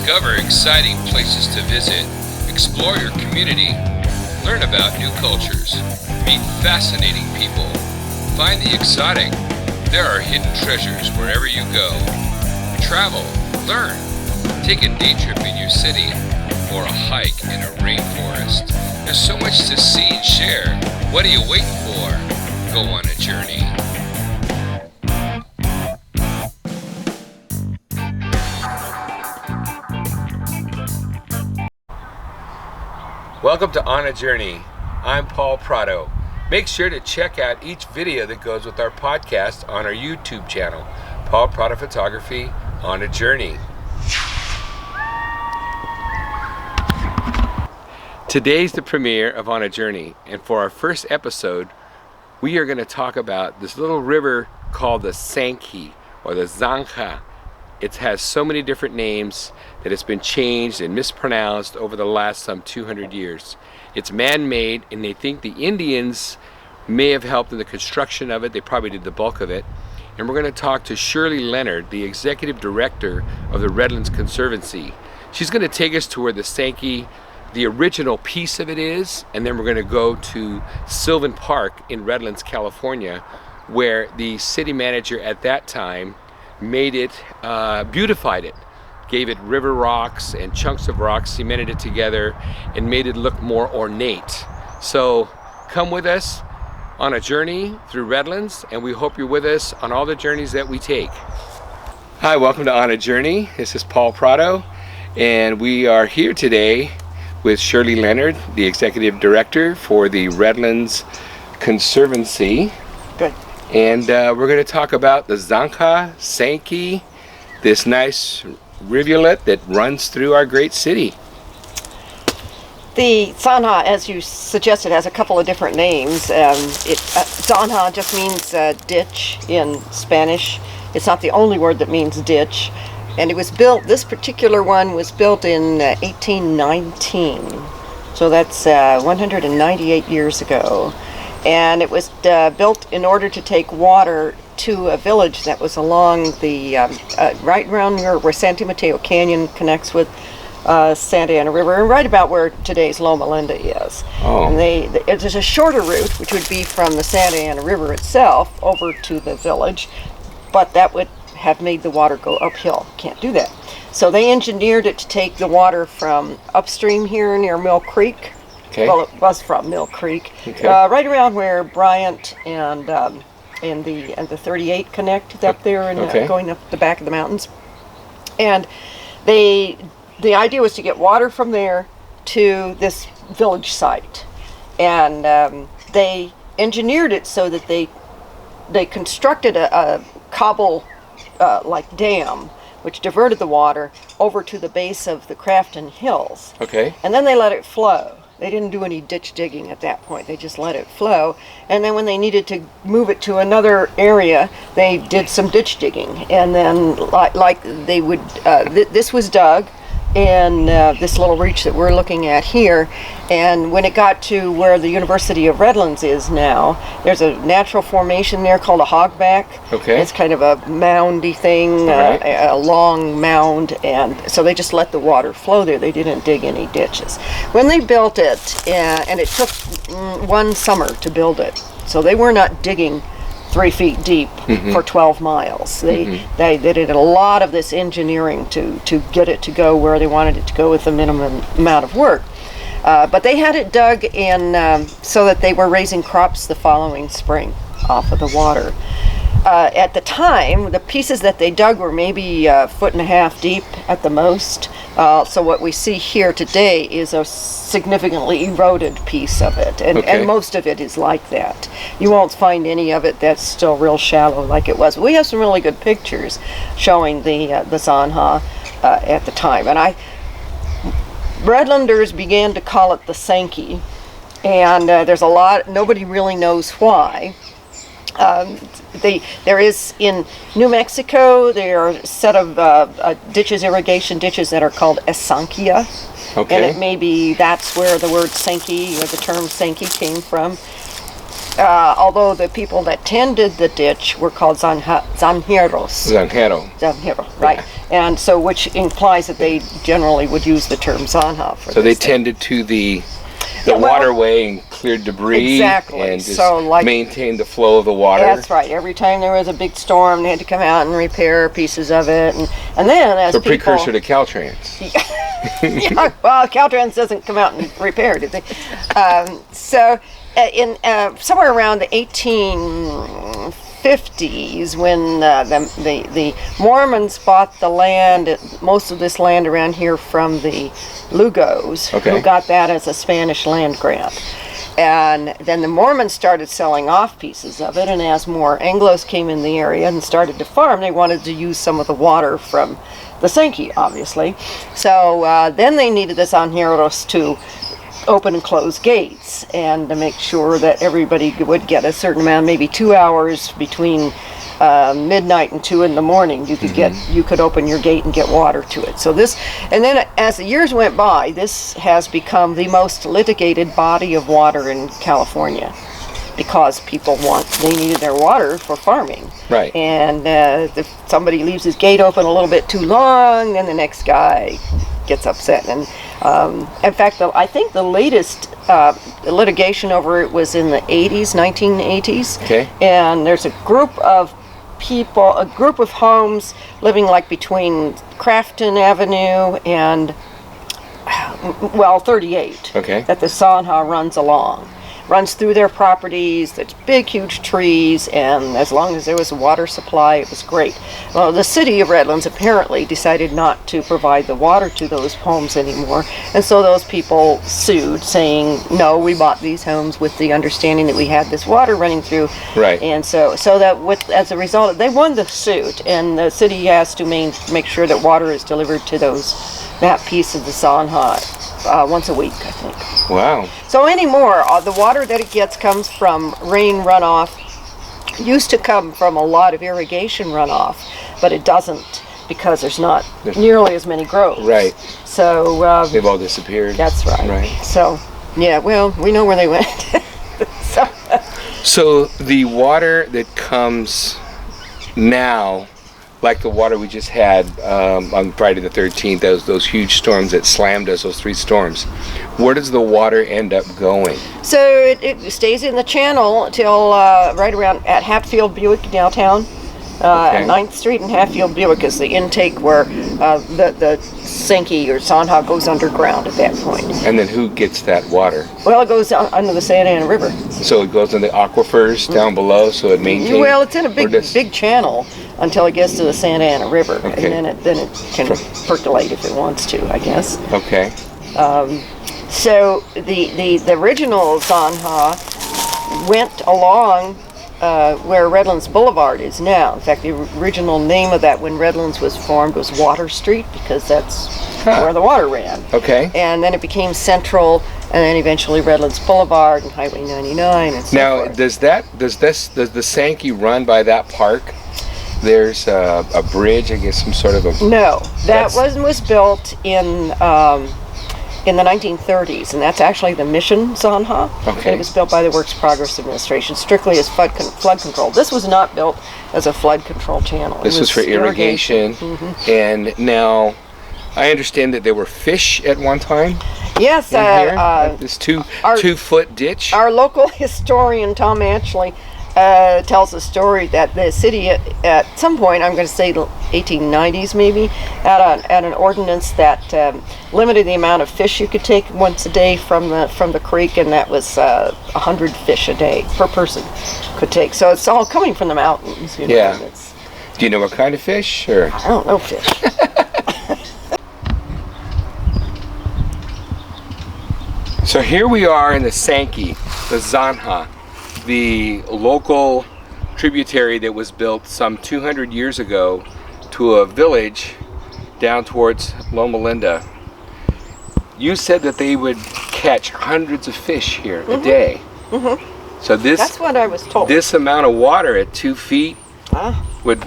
Discover exciting places to visit, explore your community, learn about new cultures, meet fascinating people, find the exotic. There are hidden treasures wherever you go. Travel, learn, take a day trip in your city, or a hike in a rainforest. There's so much to see and share. What are you waiting for? Go on a journey. Welcome to On a Journey. I'm Paul Prado. Make sure to check out each video that goes with our podcast on our YouTube channel, Paul Prado Photography On a Journey. Today's the premiere of On a Journey, and for our first episode, we are going to talk about this little river called the Zanja or the Zanja. It has so many different names that it's been changed and mispronounced over the last some 200 years. It's man-made, and they think the Indians may have helped in the construction of it. They probably did the bulk of it. And we're going to talk to Shirley Leonard, the executive director of the Redlands Conservancy. She's going to take us to where the Zanja, the original piece of it is, and then we're going to go to Sylvan Park in Redlands, California, where the city manager at that time made it, beautified it, gave it river rocks and chunks of rocks, cemented it together, and made it look more ornate. So come with us on a journey through Redlands, and we hope you're with us on all the journeys that we take. Hi, welcome to On a Journey. This is Paul Prado, and we are here today with Shirley Leonard, the executive director for the Redlands Conservancy. Good. And we're going to talk about the Zanja, this nice rivulet that runs through our great city. The Zanja, as you suggested, has a couple of different names. Zanja just means ditch in Spanish. It's not the only word that means ditch. And it was built, this particular one was built in 1819. So that's 198 years ago. And it was built in order to take water to a village that was along the, right around where Santa Mateo Canyon connects with Santa Ana River, and right about where today's Loma Linda is. Oh. And there's a shorter route, which would be from the Santa Ana River itself over to the village, but that would have made the water go uphill. Can't do that. So they engineered it to take the water from upstream here near Mill Creek. Okay. Well, it was from Mill Creek, okay. Right around where Bryant and the 38 connect up there, and okay. Going up the back of the mountains. And the idea was to get water from there to this village site, and they engineered it so that they constructed a cobble like dam, which diverted the water over to the base of the Crafton Hills. Okay. And then they let it flow. They didn't do any ditch digging at that point. They just let it flow. And then when they needed to move it to another area, they did some ditch digging. And then like they would, this was dug in this little reach that we're looking at here. And when it got to where the University of Redlands is now, there's a natural formation there called a hogback. Okay. It's kind of a moundy thing, right. A long mound, and so they just let the water flow there. They didn't dig any ditches. When they built it, and it took one summer to build it, so they were not digging 3 feet deep for 12 miles. They did a lot of this engineering to get it to go where they wanted it to go with the minimum amount of work. But they had it dug in so that they were raising crops the following spring off of the water. At the time, the pieces that they dug were maybe a foot and a half deep at the most. So what we see here today is a significantly eroded piece of it, and most of it is like that. You won't find any of it that's still real shallow like it was. We have some really good pictures showing the Zanja at the time, and Redlanders began to call it the Zanja, and there's a lot. Nobody really knows why. There is in New Mexico, there are a set of ditches, irrigation ditches that are called esanquia. Okay. And it may be that's where the word Zanja or the term Zanja came from. although the people that tended the ditch were called zanjeros. Zanjero, right. Yeah. And so, which implies that they generally would use the term Zanja for So they this thing. tended to the waterway and cleared debris. Exactly. And just So, like, maintained the flow of the water. That's right. Every time there was a big storm, they had to come out and repair pieces of it. And then as So people... precursor to Caltrans. Yeah, well, Caltrans doesn't come out and repair, did they? So in somewhere around the 1850s, when the Mormons bought the land, most of this land around here from the Lugos, who got that as a Spanish land grant. And then the Mormons started selling off pieces of it, and as more Anglos came in the area and started to farm, they wanted to use some of the water from the Sankey, obviously. So then they needed the Zanjeros to open and close gates and to make sure that everybody would get a certain amount, maybe 2 hours between midnight and 2 in the morning. You could you could open your gate and get water to it. So this, and then as the years went by, this has become the most litigated body of water in California, because they needed their water for farming. Right. And if somebody leaves his gate open a little bit too long, then the next guy gets upset. And in fact, I think the latest litigation over it was in the 1980s. Okay. And there's a group of people, a group of homes living like between Crafton Avenue and, 38. Okay. That the Zanja runs through their properties. There's big, huge trees, and as long as there was a water supply, it was great. Well, the city of Redlands apparently decided not to provide the water to those homes anymore, and so those people sued, saying, no, we bought these homes with the understanding that we had this water running through. Right. And so that as a result, they won the suit, and the city has to make sure that water is delivered to that piece of the Zanja once a week, I think. Wow. So anymore, the water that it gets comes from rain runoff. It used to come from a lot of irrigation runoff, but it doesn't, because there's not nearly as many groves. Right. So they've all disappeared. That's right. Right. So yeah, well, we know where they went. So the water that comes now, like the water we just had on Friday the 13th, those huge storms that slammed us, those 3 storms, where does the water end up going? So it stays in the channel until right around at Hatfield Buick downtown. At 9th Street and Hatfield Buick is the intake where the Sankey or Zanja goes underground at that point. And then who gets that water? Well, it goes under the Santa Ana River. So it goes in the aquifers down below, so it maintains. Well, it's in a big channel until it gets to the Santa Ana River, and then it can percolate if it wants to, I guess. Okay. So the original Zanja went along where Redlands Boulevard is now. In fact, the original name of that when Redlands was formed was Water Street, because that's where the water ran. Okay. And then it became Central, and then eventually Redlands Boulevard and Highway 99 and so now, forth. does the Sankey run by that park? There's a bridge, I guess, some sort of a... No, that was built in the 1930s, and that's actually the Mission Zanja. Okay. It was built by the Works Progress Administration, strictly as flood control. This was not built as a flood control channel. This was for irrigation. And now, I understand that there were fish at one time. Yes, this 2-foot ditch. Our local historian, Tom Ashley, tells a story that the city at some point, I'm going to say the 1890s maybe, had an ordinance that limited the amount of fish you could take once a day from the creek, and that was 100 fish a day per person could take. So it's all coming from the mountains. You know, yeah. Do you know what kind of fish? Or? I don't know fish. So here we are in the Sankey, the Zanja, the local tributary that was built some 200 years ago to a village down towards Loma Linda. You said that they would catch hundreds of fish here a day. So that's what I was told. This amount of water at 2 feet would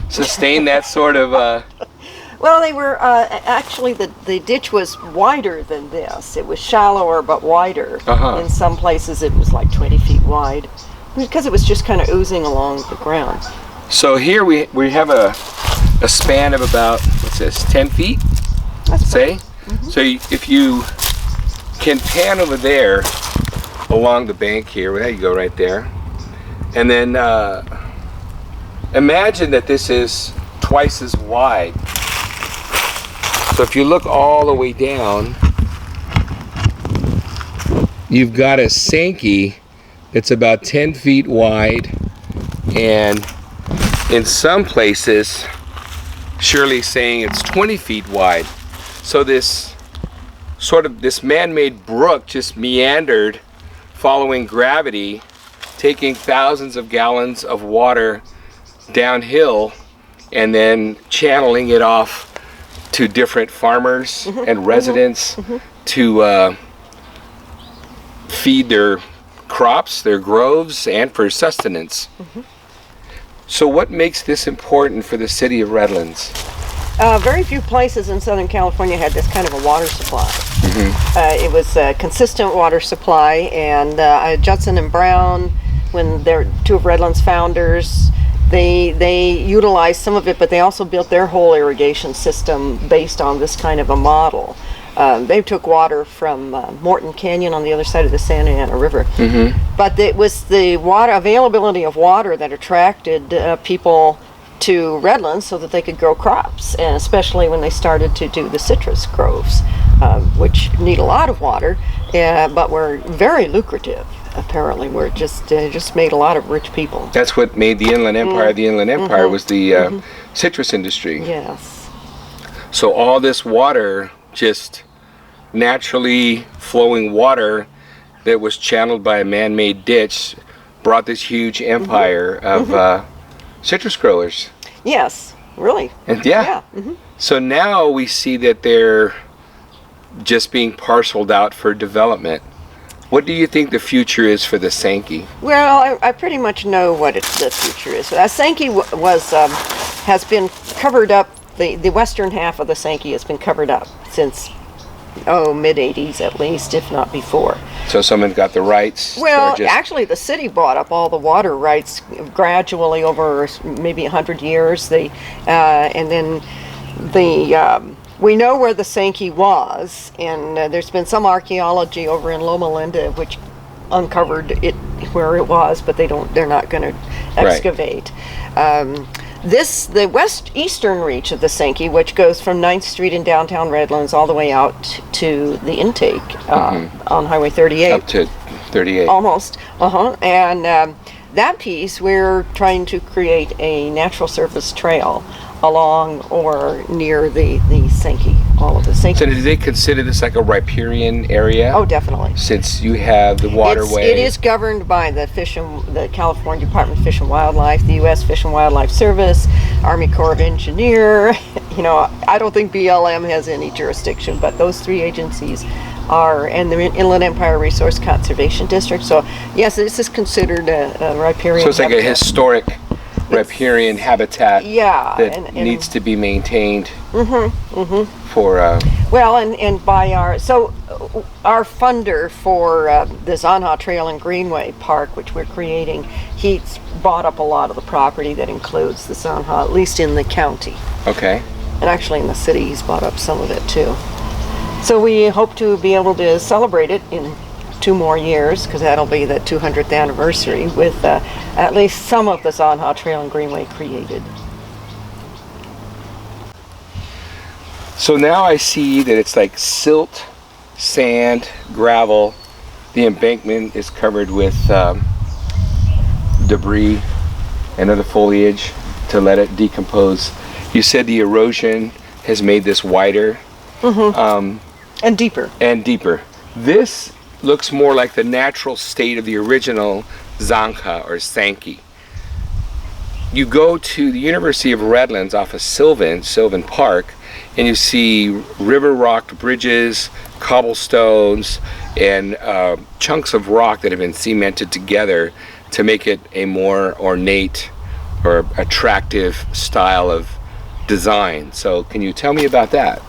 sustain that sort of... Well, they were actually the ditch was wider than this. It was shallower but wider. In some places, it was like 20 feet wide because it was just kind of oozing along the ground. So here we have a span of about, what's this, 10 feet, say? So if you can pan over there along the bank here, well, there you go right there. And then imagine that this is twice as wide. So if you look all the way down, you've got a Sankey that's about 10 feet wide, and in some places, Shirley's saying it's 20 feet wide. So this this man-made brook just meandered following gravity, taking thousands of gallons of water downhill and then channeling it off to different farmers and residents to feed their crops, their groves, and for sustenance. So what makes this important for the city of Redlands? Very few places in Southern California had this kind of a water supply. It was a consistent water supply, and Judson and Brown, when they're two of Redlands' founders, they utilized some of it, but they also built their whole irrigation system based on this kind of a model. They took water from Morton Canyon on the other side of the Santa Ana River. But it was the availability of water that attracted people to Redlands so that they could grow crops, and especially when they started to do the citrus groves, which need a lot of water, but were very lucrative. Apparently, were just made a lot of rich people. That's what made the Inland Empire the Inland Empire, was the citrus industry. Yes. So all this water, just naturally flowing water that was channeled by a man-made ditch, brought this huge empire of citrus growers. Yes, really. And so now we see that they're just being parceled out for development. What do you think the future is for the Sankey? Well, I pretty much know what the future is. Sankey has been covered up. The western half of the Sankey has been covered up since mid-'80s at least, if not before. So someone got the rights? Well, actually the city bought up all the water rights gradually over maybe 100 years. And then we know where the Sankey was, and there's been some archaeology over in Loma Linda which uncovered it where it was, but they're not going to excavate. The west-eastern reach of the Sankey, which goes from 9th Street in downtown Redlands all the way out to the intake on Highway 38. Up to 38. Almost. And that piece, we're trying to create a natural surface trail along or near the Sankey, all of the Sankey. So do they consider this like a riparian area? Oh, definitely. Since you have the waterway. It is governed by the California Department of Fish and Wildlife, the U.S. Fish and Wildlife Service, Army Corps of Engineer. I don't think BLM has any jurisdiction, but those three agencies are, and the Inland Empire Resource Conservation District. So yes, this is considered a riparian. So it's like a historic riparian habitat that needs to be maintained for well, and by our funder for the Zanja Trail and Greenway Park, which we're creating, he's bought up a lot of the property that includes the Zanja, at least in the county. Okay. And actually in the city he's bought up some of it too. So we hope to be able to celebrate it in 2 more years, because that'll be the 200th anniversary, with at least some of the Zanja Trail and Greenway created. So now I see that it's like silt, sand, gravel. The embankment is covered with debris and other foliage to let it decompose. You said the erosion has made this wider. And deeper. And deeper. This looks more like the natural state of the original Zanja or Sankey. You go to the University of Redlands off of Sylvan Park, and you see river-rocked bridges, cobblestones, and chunks of rock that have been cemented together to make it a more ornate or attractive style of design. So can you tell me about that?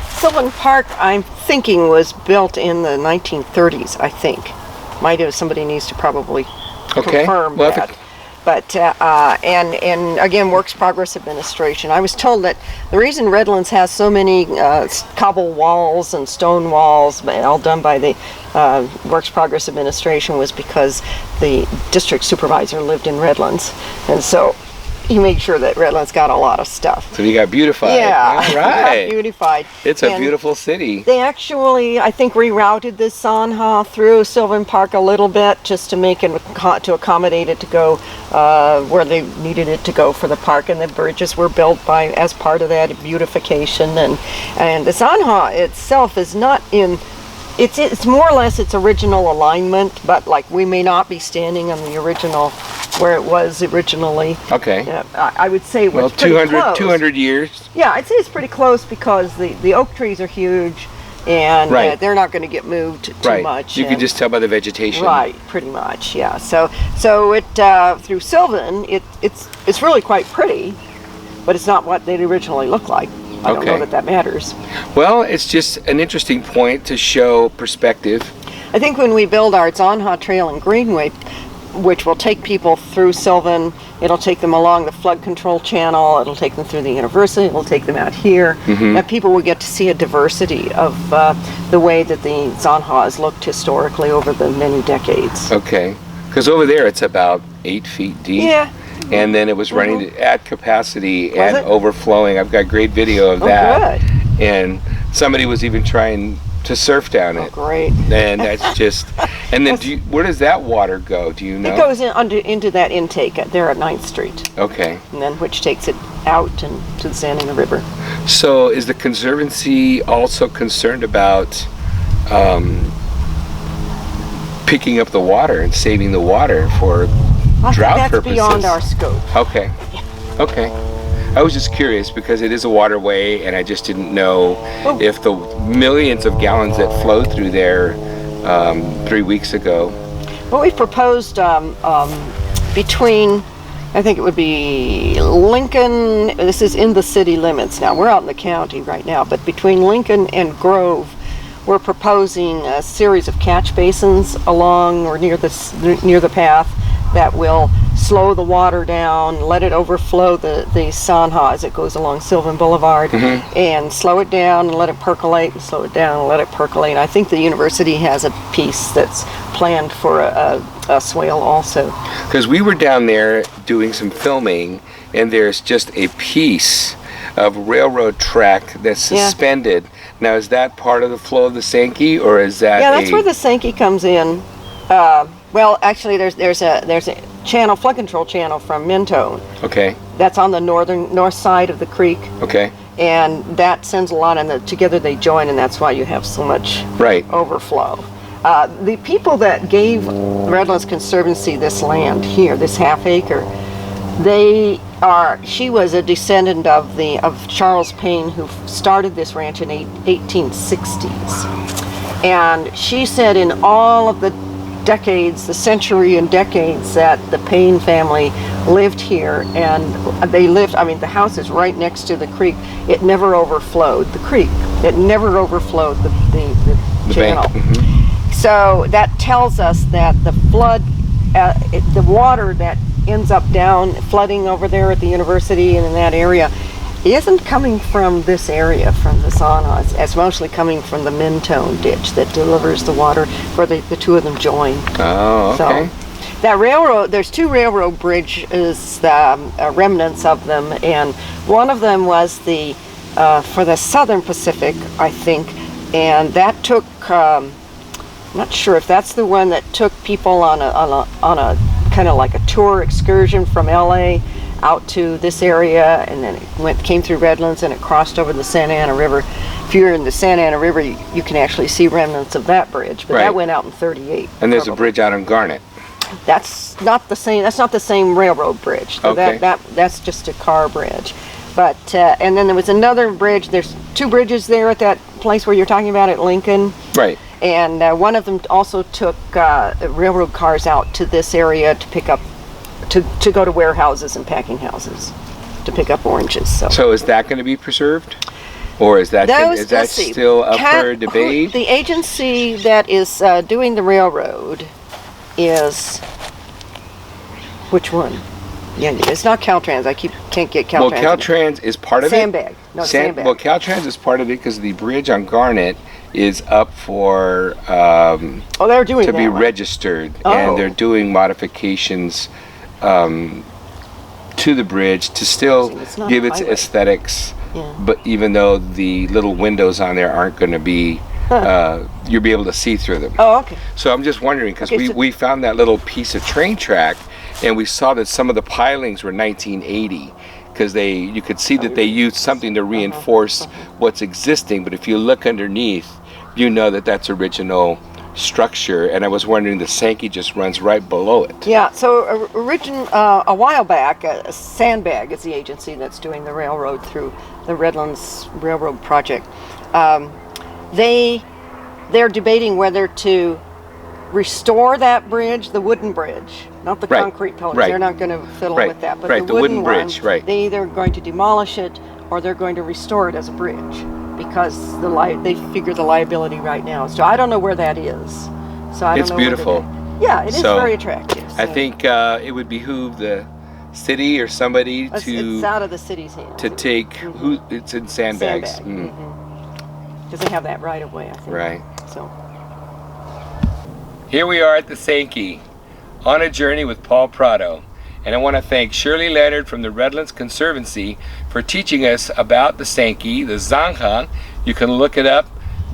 Sylvan Park, I'm thinking, was built in the 1930s, I think. Somebody needs to probably confirm Well, that. But and again, Works Progress Administration. I was told that the reason Redlands has so many cobble walls and stone walls, all done by the Works Progress Administration, was because the district supervisor lived in Redlands, and so he made sure that Redlands got a lot of stuff. So you got beautified. Yeah, All right. beautified. It's a And beautiful city. they actually, I think, rerouted the Zanja through Sylvan Park a little bit just to make it to accommodate it to go where they needed it to go for the park, and the bridges were built as part of that beautification. And the Zanja itself is not in. It's more or less its original alignment, but like we may not be standing on the original where it was originally. Okay. I would say Well, it's pretty 200, close. 200 years. Yeah, I'd say it's pretty close because the oak trees are huge, and Right. they're not going to get moved too Right. much. You can just tell by the vegetation. Right, pretty much, yeah. So it through Sylvan, it's really quite pretty, but it's not what they originally looked like. I don't know Okay. that matters. Well, it's just an interesting point to show perspective. I think when we build our Zanja Trail and Greenway, which will take people through Sylvan, it'll take them along the flood control channel, it'll take them through the university, it'll take them out here, and people will get to see a diversity of the way that the Zanja has looked historically over the many decades. Okay. Because over there it's about 8 feet deep. Yeah. And then it was running at capacity Was and it? overflowing. I've got great video of Oh, that. good. And somebody was even trying to surf down Oh, it. great. And that's just. And then where does that water go? Do you know? It goes into that intake there at 9th Street, Okay. and then which takes it out and to the Santa Ana River. So is the Conservancy also concerned about picking up the water and saving the water for drought That's purposes? beyond our scope. Okay. Okay. I was just curious because it is a waterway, and I just didn't know if the millions of gallons that flowed through there 3 weeks ago. Well, we proposed between, I think it would be Lincoln, this is in the city limits now, we're out in the county right now, but between Lincoln and Grove, we're proposing a series of catch basins along or near the path that will slow the water down, let it overflow the Zanja as it goes along Sylvan Boulevard, and slow it down and let it percolate, and slow it down and let it percolate. I think the university has a piece that's planned for a swale also. Because we were down there doing some filming, and there's just a piece of railroad track that's Yeah. suspended. Now, is that part of the flow of the Sankey, or is that Yeah, that's where the Sankey comes in. Well, actually, there's a channel, flood control channel from Mentone. Okay, That's on the north side of the creek, okay, and that sends a lot, and together they join, and that's why you have so much right. overflow. The people that gave Redlands Conservancy this land here, this half acre, she was a descendant of Charles Payne, who started this ranch in 1860s. And she said in all of the decades, the century and decades that the Payne family lived here, and they lived, I mean, the house is right next to the creek. It never overflowed the creek. It never overflowed the channel. So that tells us that the flood, the water that ends up down flooding over there at the university and in that area isn't coming from this area, from the Zanja. It's mostly coming from the Mentone ditch that delivers the water where the two of them join. Oh, okay. So that railroad, there's two railroad bridges, remnants of them, and one of them was for the Southern Pacific, I think, and that took, I'm not sure if that's the one that took people on a kind of like a tour excursion from LA out to this area, and then it came through Redlands and it crossed over the Santa Ana River. If you're in the Santa Ana River, you can actually see remnants of that bridge, but Right. that went out in 38. And there's a probably. bridge out on Garnet. That's not the same railroad bridge. Okay. That's just a car bridge. But and then there was another bridge. There's two bridges there at that place where you're talking about at Lincoln. Right. And one of them also took railroad cars out to this area to pick up, to go to warehouses and packing houses to pick up oranges. So is that going to be preserved? Or is that Let's see. still up for debate? The agency that is doing the railroad is, Which one? Yeah, it's not Caltrans. I can't get Caltrans. Well, Caltrans is part of it. Sandbag. No, Sandbag. Well, Caltrans is part of it because the bridge on Garnet is up for they're doing to that be one. registered, Oh. and they're doing modifications to the bridge to still It's not give a its highway. aesthetics. Yeah. But even though the little windows on there aren't going to be, you'll be able to see through them. Oh, okay. So I'm just wondering, because Okay, we found that little piece of train track, and we saw that some of the pilings were 1980, because you could see that they used something to reinforce what's existing. But if you look underneath, you know that that's original structure. And I was wondering, the Sankey just runs right below it. Yeah, so a while back, Sandbag is the agency that's doing the railroad through the Redlands Railroad project. They're debating whether to restore that bridge, the wooden bridge, not the Right, concrete pillars. right. They're not going to fiddle Right, with that, but right, the wooden bridge, one, right. they either going to demolish it or they're going to restore it as a bridge, because they figure the liability right now. So I don't know where that is. So I don't It's know beautiful. Yeah, it is So, very attractive. I so. think it would behoove the city or somebody It's out of the city's hands. to take it's in sandbags. Because they have that right of way, I think. Right. So. Here we are at the Sankey, on a journey with Paul Prado. And I want to thank Shirley Leonard from the Redlands Conservancy for teaching us about the Sankey, the Zanja. You can look it up,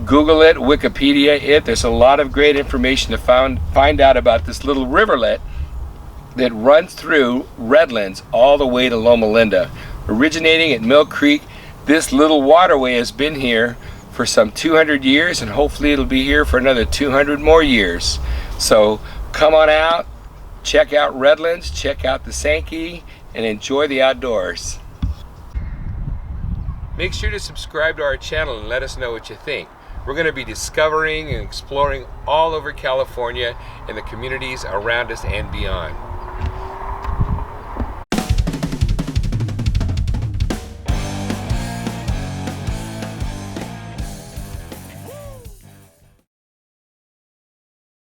Google it, Wikipedia it. There's a lot of great information to find out about this little riverlet that runs through Redlands all the way to Loma Linda. Originating at Mill Creek, this little waterway has been here for some 200 years, and hopefully it'll be here for another 200 more years. So come on out, check out Redlands, check out the Sankey, and enjoy the outdoors. Make sure to subscribe to our channel and let us know what you think. We're going to be discovering and exploring all over California and the communities around us and beyond.